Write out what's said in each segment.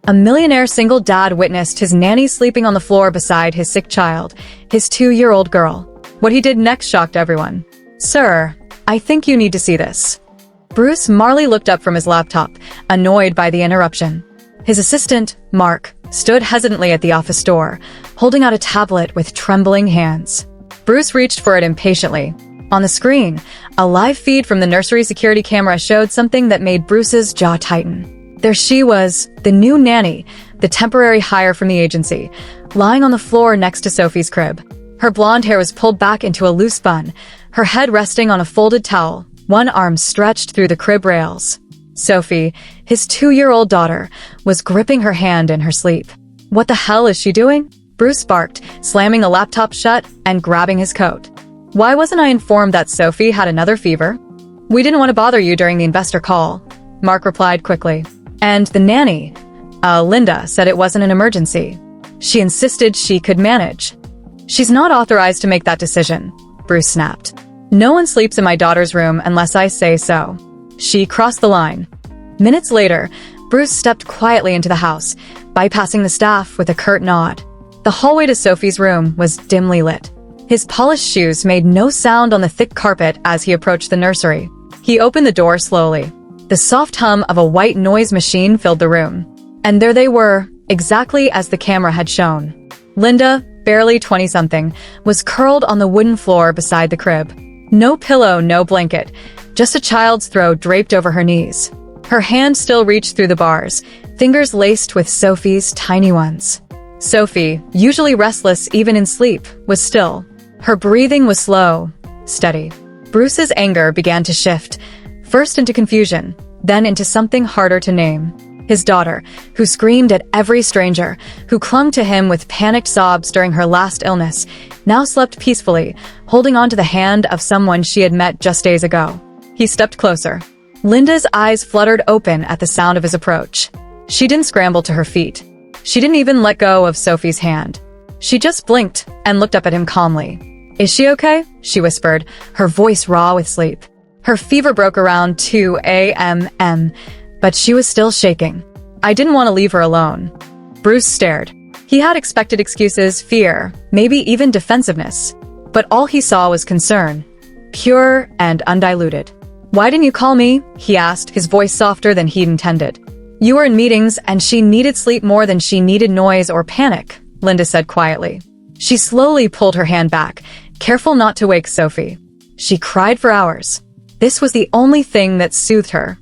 A millionaire single dad witnessed his nanny sleeping on the floor beside his sick child, his 2-year-old girl. What he did next shocked everyone. "Sir, I think you need to see this." Bruce Marley looked up from his laptop, annoyed by the interruption. His assistant, Mark, stood hesitantly at the office door, holding out a tablet with trembling hands. Bruce reached for it impatiently. On the screen, a live feed from the nursery security camera showed something that made Bruce's jaw tighten. There she was, the new nanny, the temporary hire from the agency, lying on the floor next to Sophie's crib. Her blonde hair was pulled back into a loose bun, her head resting on a folded towel, one arm stretched through the crib rails. Sophie, his 2-year-old daughter, was gripping her hand in her sleep. "What the hell is she doing?" Bruce barked, slamming the laptop shut and grabbing his coat. "Why wasn't I informed that Sophie had another fever?" "We didn't want to bother you during the investor call," Mark replied quickly. "And the nanny, Linda, said it wasn't an emergency. She insisted she could manage." "She's not authorized to make that decision," Bruce snapped. "No one sleeps in my daughter's room unless I say so." She crossed the line. Minutes later, Bruce stepped quietly into the house, bypassing the staff with a curt nod. The hallway to Sophie's room was dimly lit. His polished shoes made no sound on the thick carpet as he approached the nursery. He opened the door slowly. The soft hum of a white noise machine filled the room. And there they were, exactly as the camera had shown. Linda, barely 20-something, was curled on the wooden floor beside the crib. No pillow, no blanket, just a child's throat draped over her knees. Her hand still reached through the bars, fingers laced with Sophie's tiny ones. Sophie, usually restless even in sleep, was still. Her breathing was slow, steady. Bruce's anger began to shift, first into confusion, then into something harder to name. His daughter, who screamed at every stranger, who clung to him with panicked sobs during her last illness, now slept peacefully, holding onto the hand of someone she had met just days ago. He stepped closer. Linda's eyes fluttered open at the sound of his approach. She didn't scramble to her feet. She didn't even let go of Sophie's hand. She just blinked and looked up at him calmly. "Is she okay?" she whispered, her voice raw with sleep. Her fever broke around 2 a.m., but she was still shaking. "I didn't want to leave her alone." Bruce stared. He had expected excuses, fear, maybe even defensiveness. But all he saw was concern, pure and undiluted. "Why didn't you call me?" he asked, his voice softer than he'd intended. "You were in meetings, and she needed sleep more than she needed noise or panic," Linda said quietly. She slowly pulled her hand back, careful not to wake Sophie. She cried for hours. This was the only thing that soothed her.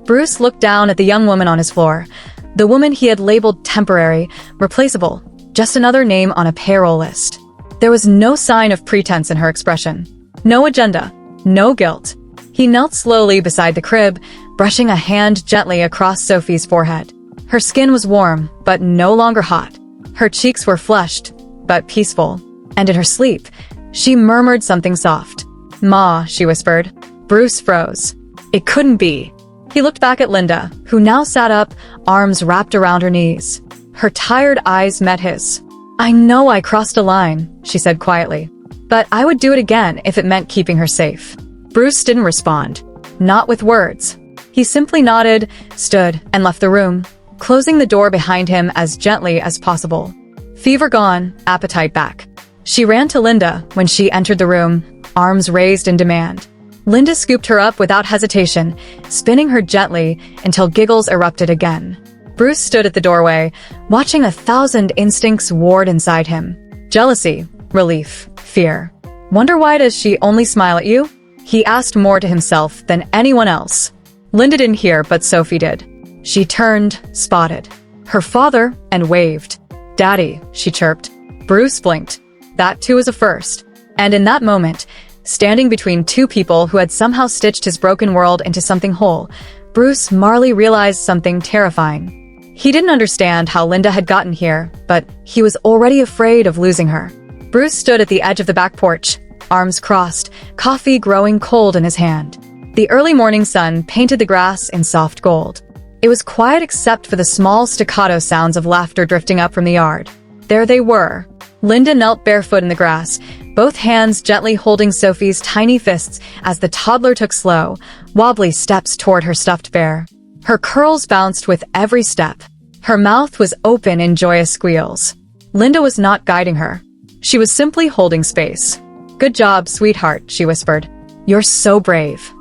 Bruce looked down at the young woman on his floor, the woman he had labeled temporary, replaceable, just another name on a payroll list. There was no sign of pretense in her expression. No agenda, no guilt. He knelt slowly beside the crib, brushing a hand gently across Sophie's forehead. Her skin was warm, but no longer hot. Her cheeks were flushed, but peaceful. And in her sleep, she murmured something soft. "Ma," she whispered. Bruce froze. It couldn't be. He looked back at Linda, who now sat up, arms wrapped around her knees. Her tired eyes met his. "I know I crossed a line," she said quietly. "But I would do it again if it meant keeping her safe." Bruce didn't respond. Not with words. He simply nodded, stood, and left the room, closing the door behind him as gently as possible. Fever gone, appetite back. She ran to Linda when she entered the room, arms raised in demand. Linda scooped her up without hesitation, spinning her gently until giggles erupted again. Bruce stood at the doorway, watching 1,000 instincts ward inside him. Jealousy, relief, fear. "Wonder why does she only smile at you?" He asked more to himself than anyone else. Linda didn't hear, but Sophie did. She turned, spotted her father, and waved. "Daddy," she chirped. Bruce blinked. That too was a first. And in that moment, standing between two people who had somehow stitched his broken world into something whole, Bruce Marley realized something terrifying. He didn't understand how Linda had gotten here, but he was already afraid of losing her. Bruce stood at the edge of the back porch, arms crossed, coffee growing cold in his hand. The early morning sun painted the grass in soft gold. It was quiet except for the small staccato sounds of laughter drifting up from the yard. There they were. Linda knelt barefoot in the grass, both hands gently holding Sophie's tiny fists as the toddler took slow, wobbly steps toward her stuffed bear. Her curls bounced with every step. Her mouth was open in joyous squeals. Linda was not guiding her. She was simply holding space. "Good job, sweetheart," she whispered. "You're so brave."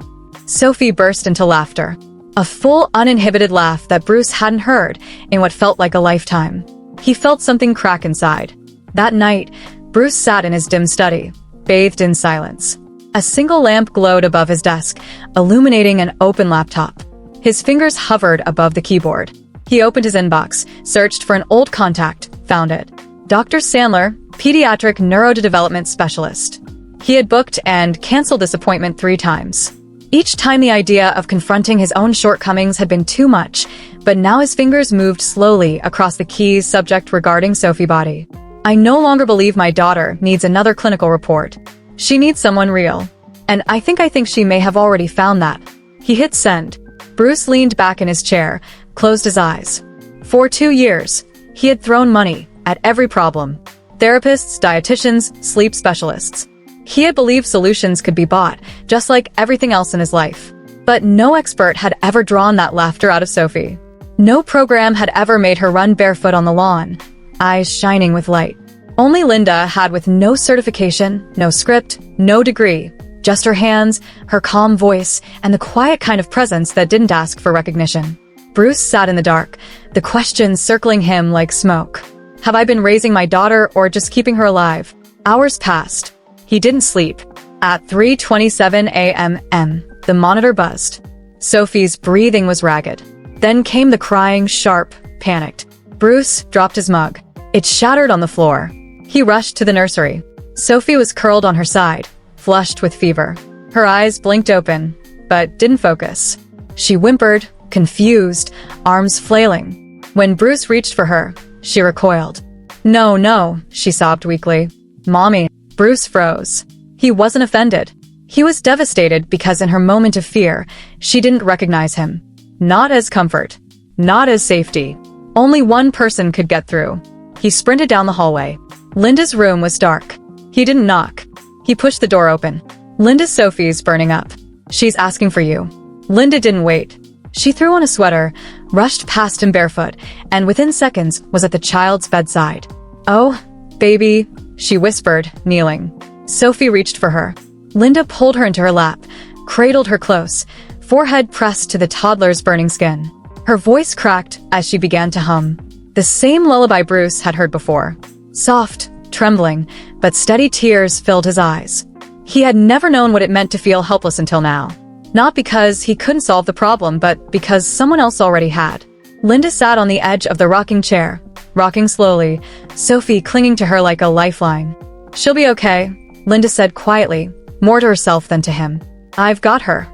Sophie burst into laughter. A full, uninhibited laugh that Bruce hadn't heard in what felt like a lifetime. He felt something crack inside. That night, Bruce sat in his dim study, bathed in silence. A single lamp glowed above his desk, illuminating an open laptop. His fingers hovered above the keyboard. He opened his inbox, searched for an old contact, found it. Dr. Sandler, pediatric neurodevelopment specialist. He had booked and canceled this appointment 3 times. Each time the idea of confronting his own shortcomings had been too much, but now his fingers moved slowly across the key's subject regarding Sophie Body. "I no longer believe my daughter needs another clinical report. She needs someone real. And I think she may have already found that." He hit send. Bruce leaned back in his chair, closed his eyes. For 2 years, he had thrown money at every problem. Therapists, dietitians, sleep specialists. He had believed solutions could be bought, just like everything else in his life. But no expert had ever drawn that laughter out of Sophie. No program had ever made her run barefoot on the lawn, eyes shining with light. Only Linda had, with no certification, no script, no degree, just her hands, her calm voice, and the quiet kind of presence that didn't ask for recognition. Bruce sat in the dark, the questions circling him like smoke. Have I been raising my daughter or just keeping her alive? Hours passed. He didn't sleep. At 3:27 a.m., the monitor buzzed. Sophie's breathing was ragged. Then came the crying, sharp, panicked. Bruce dropped his mug. It shattered on the floor. He rushed to the nursery. Sophie was curled on her side, flushed with fever. Her eyes blinked open, but didn't focus. She whimpered, confused, arms flailing. When Bruce reached for her, she recoiled. "No, no," she sobbed weakly. "Mommy." Bruce froze. He wasn't offended. He was devastated because in her moment of fear, she didn't recognize him. Not as comfort. Not as safety. Only one person could get through. He sprinted down the hallway. Linda's room was dark. He didn't knock. He pushed the door open. "Linda, Sophie's burning up. She's asking for you." Linda didn't wait. She threw on a sweater, rushed past him barefoot, and within seconds was at the child's bedside. "Oh, baby," she whispered, kneeling. Sophie reached for her. Linda pulled her into her lap, cradled her close, forehead pressed to the toddler's burning skin. Her voice cracked as she began to hum. The same lullaby Bruce had heard before. Soft, trembling, but steady tears filled his eyes. He had never known what it meant to feel helpless until now. Not because he couldn't solve the problem, but because someone else already had. Linda sat on the edge of the rocking chair, rocking slowly, Sophie clinging to her like a lifeline. "She'll be okay," Linda said quietly, more to herself than to him. "I've got her."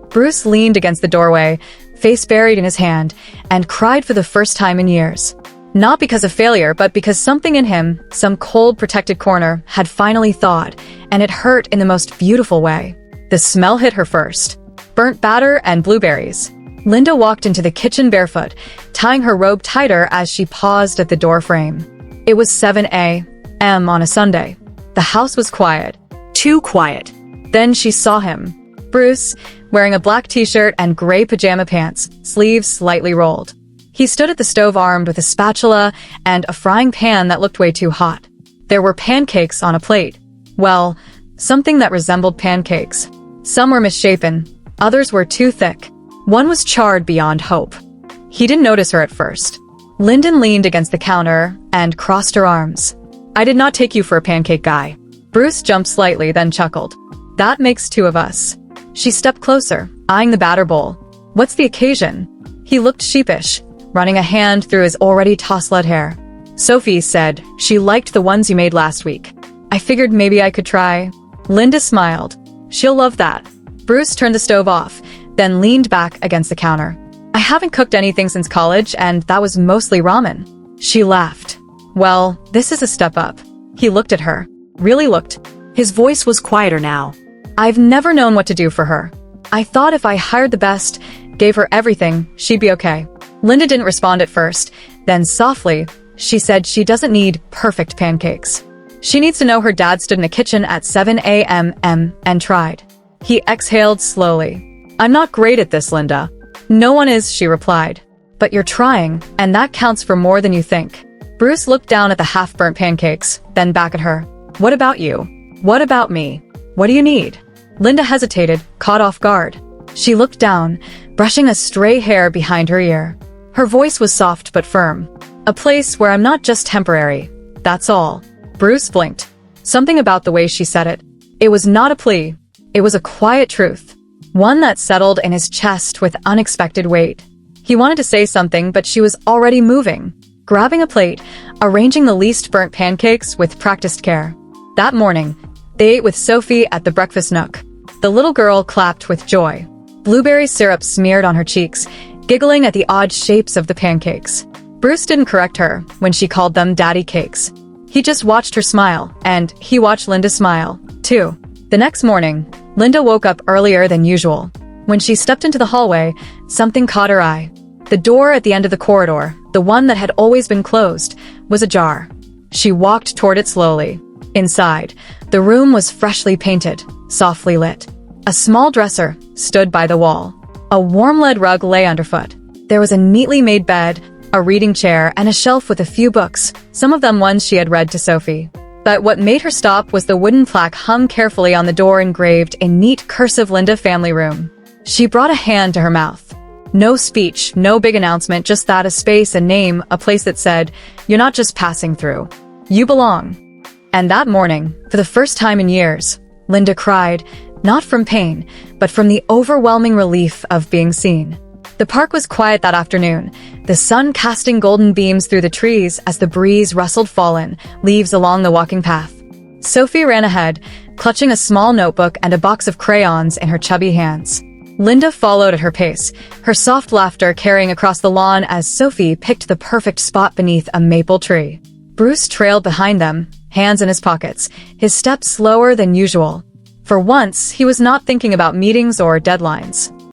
Bruce leaned against the doorway, face buried in his hand, and cried for the first time in years. Not because of failure, but because something in him, some cold, protected corner, had finally thawed, and it hurt in the most beautiful way. The smell hit her first. Burnt batter and blueberries. Linda walked into the kitchen barefoot, tying her robe tighter as she paused at the door frame. It was 7 a.m. on a Sunday. The house was quiet. Too quiet. Then she saw him. Bruce, wearing a black t-shirt and gray pajama pants, sleeves slightly rolled. He stood at the stove armed with a spatula and a frying pan that looked way too hot. There were pancakes on a plate. Well, something that resembled pancakes. Some were misshapen, others were too thick. One was charred beyond hope. He didn't notice her at first. Lyndon leaned against the counter and crossed her arms. "I did not take you for a pancake guy." Bruce jumped slightly, then chuckled. "That makes 2 of us." She stepped closer, eyeing the batter bowl. "What's the occasion?" He looked sheepish, running a hand through his already tousled hair. "Sophie said she liked the ones you made last week. I figured maybe I could try." Linda smiled. "She'll love that." Bruce turned the stove off, then leaned back against the counter. "I haven't cooked anything since college, and that was mostly ramen." She laughed. "Well, this is a step up." He looked at her. Really looked. His voice was quieter now. "I've never known what to do for her. I thought if I hired the best, gave her everything, she'd be okay." Linda didn't respond at first. Then softly, she said she doesn't need perfect pancakes. She needs to know her dad stood in the kitchen at 7 a.m. and tried. He exhaled slowly. "I'm not great at this, Linda." "No one is," she replied. But you're trying, and that counts for more than you think. Bruce looked down at the half-burnt pancakes, then back at her. What about you? What about me? What do you need? Linda hesitated, caught off guard. She looked down, brushing a stray hair behind her ear. Her voice was soft but firm. A place where I'm not just temporary. That's all. Bruce blinked. Something about the way she said it. It was not a plea. It was a quiet truth. One that settled in his chest with unexpected weight. He wanted to say something, but she was already moving. Grabbing a plate, arranging the least burnt pancakes with practiced care. That morning, they ate with Sophie at the breakfast nook. The little girl clapped with joy. Blueberry syrup smeared on her cheeks, giggling at the odd shapes of the pancakes. Bruce didn't correct her when she called them daddy cakes. He just watched her smile, and he watched Linda smile, too. The next morning, Linda woke up earlier than usual. When she stepped into the hallway, something caught her eye. The door at the end of the corridor, the one that had always been closed, was ajar. She walked toward it slowly. Inside, the room was freshly painted, softly lit. A small dresser stood by the wall. A warm lead rug lay underfoot. There was a neatly made bed, a reading chair, and a shelf with a few books, some of them ones she had read to Sophie. But what made her stop was the wooden plaque hung carefully on the door engraved in neat cursive Linda family room. She brought a hand to her mouth. No speech, no big announcement, just that, a space, a name, a place that said, "You're not just passing through. You belong." And that morning, for the first time in years, Linda cried, not from pain, but from the overwhelming relief of being seen. The park was quiet that afternoon, the sun casting golden beams through the trees as the breeze rustled fallen leaves along the walking path. Sophie ran ahead, clutching a small notebook and a box of crayons in her chubby hands. Linda followed at her pace, her soft laughter carrying across the lawn as Sophie picked the perfect spot beneath a maple tree. Bruce trailed behind them, hands in his pockets, his steps slower than usual. For once, he was not thinking about meetings or deadlines.